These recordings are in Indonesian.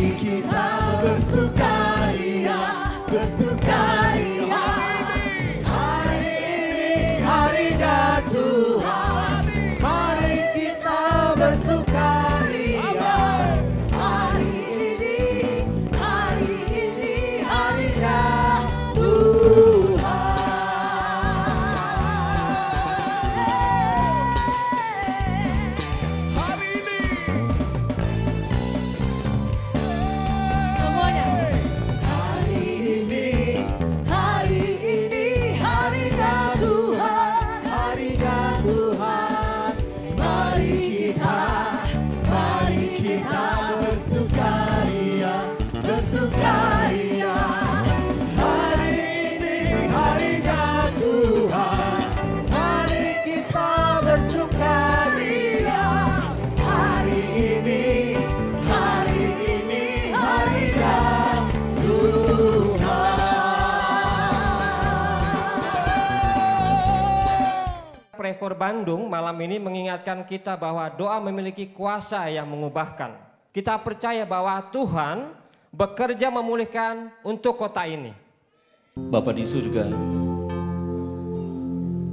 Mari kita bersukaria, bersukaria. Hari ini harinya Tuhan. Mari kita bersukaria. Hari ini harinya Tuhan. Semuanya. Hari ini harinya Tuhan, harinya Tuhan. Mari kita bersukaria, bersukaria. Hari ini harinya Tuhan, mari kita bersukaria. Hari ini harinya Pray4 Bandung malam ini mengingatkan kita bahwa doa memiliki kuasa yang mengubahkan. Kita percaya bahwa Tuhan bekerja memulihkan untuk kota ini. Bapa di surga,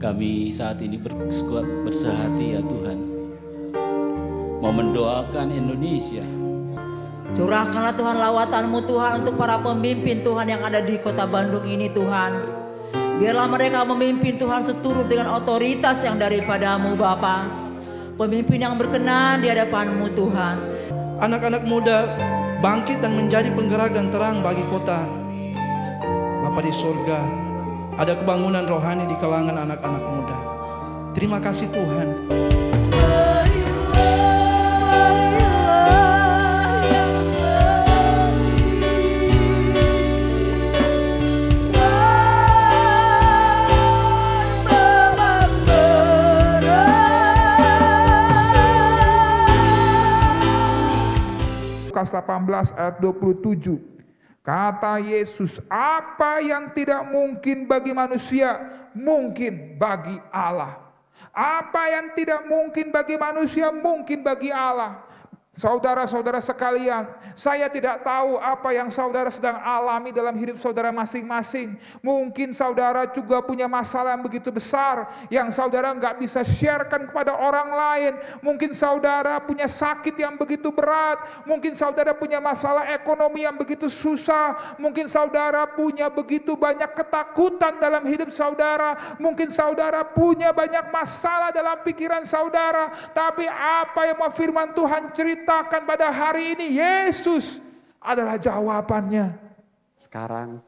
kami saat ini bersehati ya Tuhan, mau mendoakan Indonesia. Curahkanlah Tuhan lawatan-Mu Tuhan untuk para pemimpin Tuhan yang ada di kota Bandung ini Tuhan. Biarlah mereka memimpin Tuhan seturut dengan otoritas yang daripada-Mu Bapa. Pemimpin yang berkenan di hadapan-Mu Tuhan. Anak-anak muda bangkit dan menjadi penggerak dan terang bagi kota. Bapa di surga, ada kebangunan rohani di kalangan anak-anak muda. Terima kasih Tuhan. Lukas 18 ayat 27. Kata Yesus, apa yang tidak mungkin bagi manusia, mungkin bagi Allah. Apa yang tidak mungkin bagi manusia, mungkin bagi Allah. Saudara-saudara sekalian, saya tidak tahu apa yang saudara sedang alami dalam hidup saudara masing-masing. Mungkin saudara juga punya masalah yang begitu besar yang saudara nggak bisa sharekan kepada orang lain. Mungkin saudara punya sakit yang begitu berat. Mungkin saudara punya masalah ekonomi yang begitu susah. Mungkin saudara punya begitu banyak ketakutan dalam hidup saudara. Mungkin saudara punya banyak masalah dalam pikiran saudara. Tapi apa yang mau firman Tuhan ceritakan pada hari ini, Yesus adalah jawabannya. Sekarang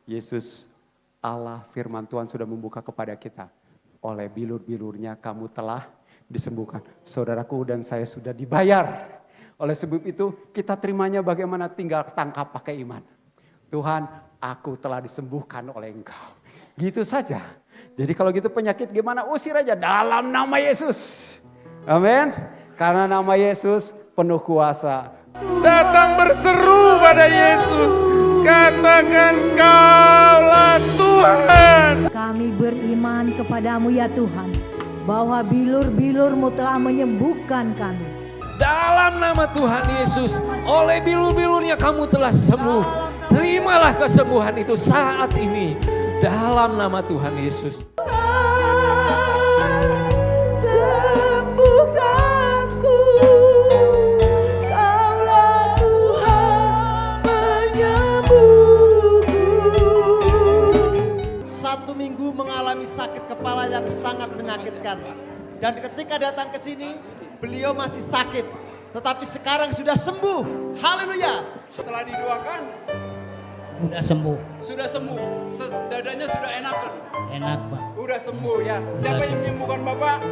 Yesus Allah firman Tuhan sudah membuka kepada kita. Oleh bilur-bilurnya kamu telah disembuhkan. Saudaraku dan saya sudah dibayar. Oleh sebab itu kita terimanya bagaimana, tinggal tangkap pakai iman. Tuhan, aku telah disembuhkan oleh Engkau. Gitu saja. Jadi kalau gitu penyakit gimana, usir aja dalam nama Yesus. Amin. Karena nama Yesus penuh kuasa. Datang berseru pada Yesus, katakan Kaulah Tuhan. Kami beriman kepadamu ya Tuhan, bahwa bilur-bilur-Mu telah menyembuhkan kami. Dalam nama Tuhan Yesus, oleh bilur-bilurnya kamu telah sembuh. Terimalah kesembuhan itu saat ini, dalam nama Tuhan Yesus. Satu minggu mengalami sakit kepala yang sangat menyakitkan. Dan ketika datang ke sini, beliau masih sakit. Tetapi sekarang sudah sembuh. Haleluya. Setelah didoakan, udah sembuh. sudah sembuh. Dadanya sudah enak kan? Enak Pak. Udah sembuh ya. Siapa yang menyembuhkan Bapak?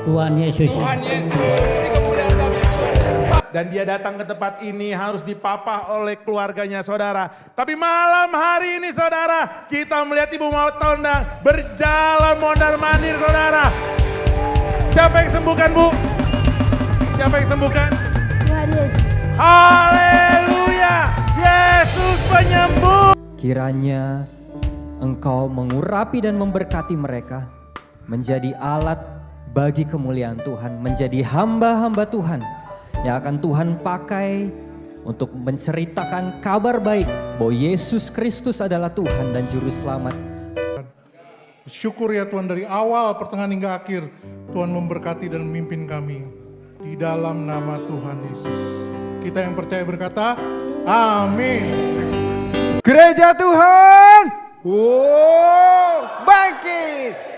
Tuhan Yesus. Tuhan Yesus. Beri kemuliaan kami Tuhan. Dan dia datang ke tempat ini harus dipapah oleh keluarganya saudara. Tapi malam hari ini saudara, kita melihat Ibu Maut Tondang berjalan mondar-mandir saudara. Siapa yang sembuhkan Bu? Siapa yang sembuhkan? Tuhan Yesus. Haleluya, Yesus penyembuh. Kiranya Engkau mengurapi dan memberkati mereka, menjadi alat bagi kemuliaan Tuhan, menjadi hamba-hamba Tuhan yang akan Tuhan pakai untuk menceritakan kabar baik bahwa Yesus Kristus adalah Tuhan dan Juru Selamat. Syukur ya Tuhan, dari awal, pertengahan hingga akhir, Tuhan memberkati dan memimpin kami. Di dalam nama Tuhan Yesus. Kita yang percaya berkata, amin. Gereja Tuhan, bangkit.